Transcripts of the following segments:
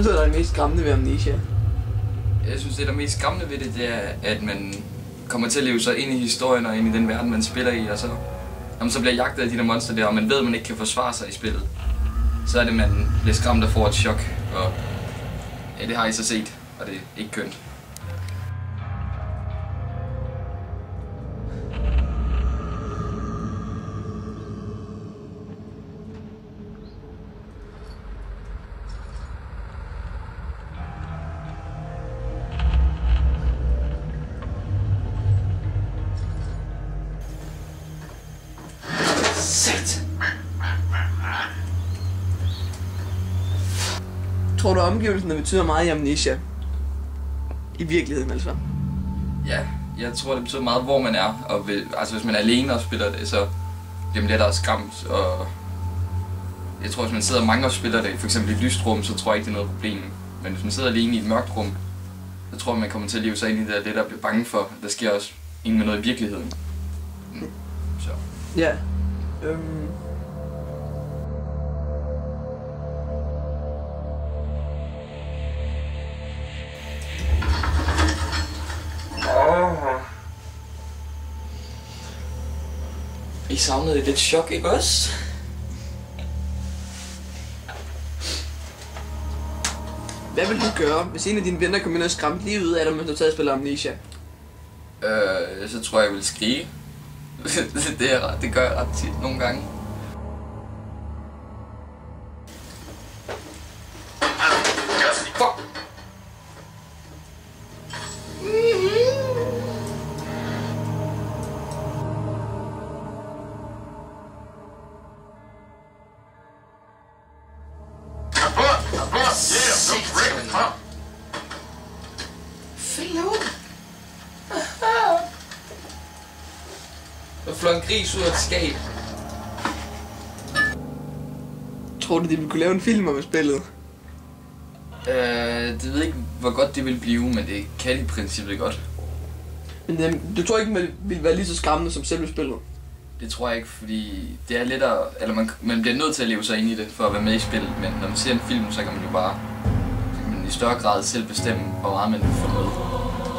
synes du, der er det mest skræmmende ved Amnesia? Jeg synes, det der mest skræmmende ved det er, at man kommer til at leve sig ind i historien og ind i den verden, man spiller i, og så bliver jagtet af de der monster der, og man ved, at man ikke kan forsvare sig i spillet. Så er det, man bliver skræmt og får et chok, og ja, det har I så set, og det er ikke kønt. Tror du, omgivelserne betyder meget i Amnesia? I virkeligheden altså? Ja, jeg tror, det betyder meget, hvor man er. Og hvis man er alene og spiller det, så bliver man lettere skræmt. Og jeg tror, hvis man sidder mange og spiller det, f.eks. i et lyst rum, så tror jeg ikke, det er noget problem. Men hvis man sidder alene i et mørkt rum, så tror jeg, man kommer til at leve sig ind i det, der bliver bange for. Der sker også med noget i virkeligheden. Så. Ja. I savnede lidt chok, ikke også? Hvad vil du gøre, hvis en af dine venner kommer ind og skræmte livet ud af dig, mens du tager og spiller Amnesia? Så tror jeg vil skrige. det gør jeg ret tit nogle gange. Fuck! Der fløj en gris ud af et skab. Tror du, de ville kunne lave en film om spillet? Det ved ikke, hvor godt det vil blive, men det kan i princippet godt. Men du tror ikke, man ville være lige så skræmmende som selve spillet? Det tror jeg ikke, fordi det er lettere, eller man bliver nødt til at leve sig ind i det for at være med i spillet, men når man ser en film, så kan man jo bare i større grad selv bestemme, hvor meget man vil få med.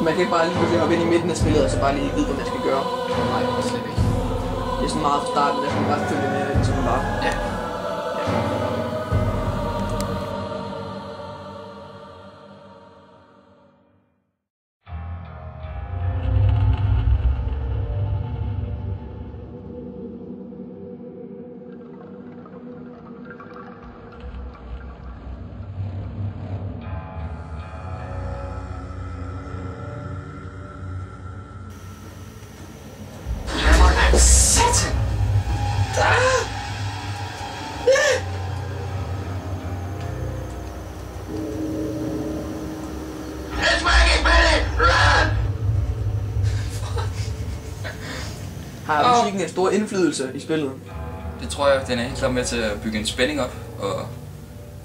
Man kan ikke bare lige pludselig hoppe ind i midten af spillet, og så bare lige vide, hvad man skal gøre? Nej, slet ikke. Det er sådan meget fra starten, der skal man bare følge med, indtil man bare... Ja. Satan! Har musikken en stor indflydelse i spillet? Det tror jeg, den er helt klart med til at bygge en spænding op, og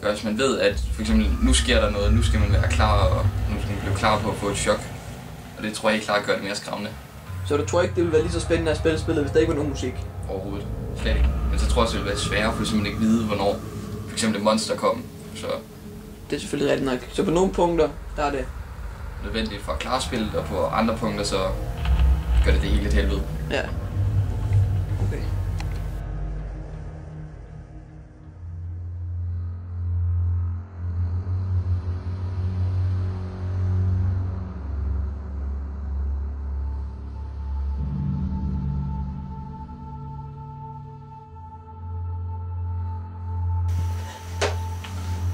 gør, hvis man ved, at for eksempel nu sker der noget, nu skal man være klar, og nu skal man blive klar på at få et chok. Og det tror jeg helt klart gør det mere skræmmende. Så du tror ikke, det ville være lige så spændende at spille spillet, hvis der ikke var nogen musik? Overhovedet. Slet ikke. Men så tror jeg også, det ville være sværere, for simpelthen ikke vide, hvornår for eksempel et monster kom. Så det er selvfølgelig rigtigt nok. Så på nogle punkter, der er det nødvendigt for at klare spillet, og på andre punkter, så gør det hele et helvede. Ja. Okay.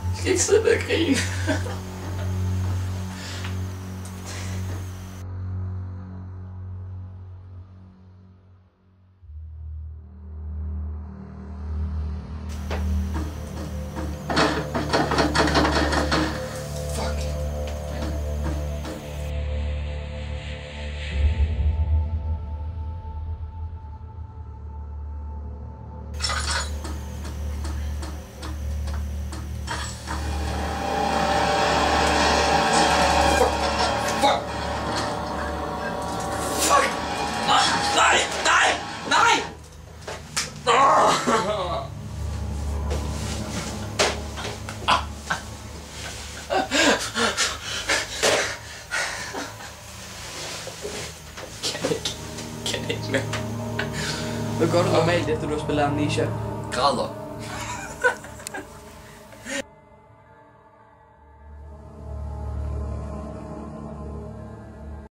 Jeg skal ikke sidde der og grine. Nej! ikke med. Hvad gør du normalt, efter du har spillet Amnesia? Græder.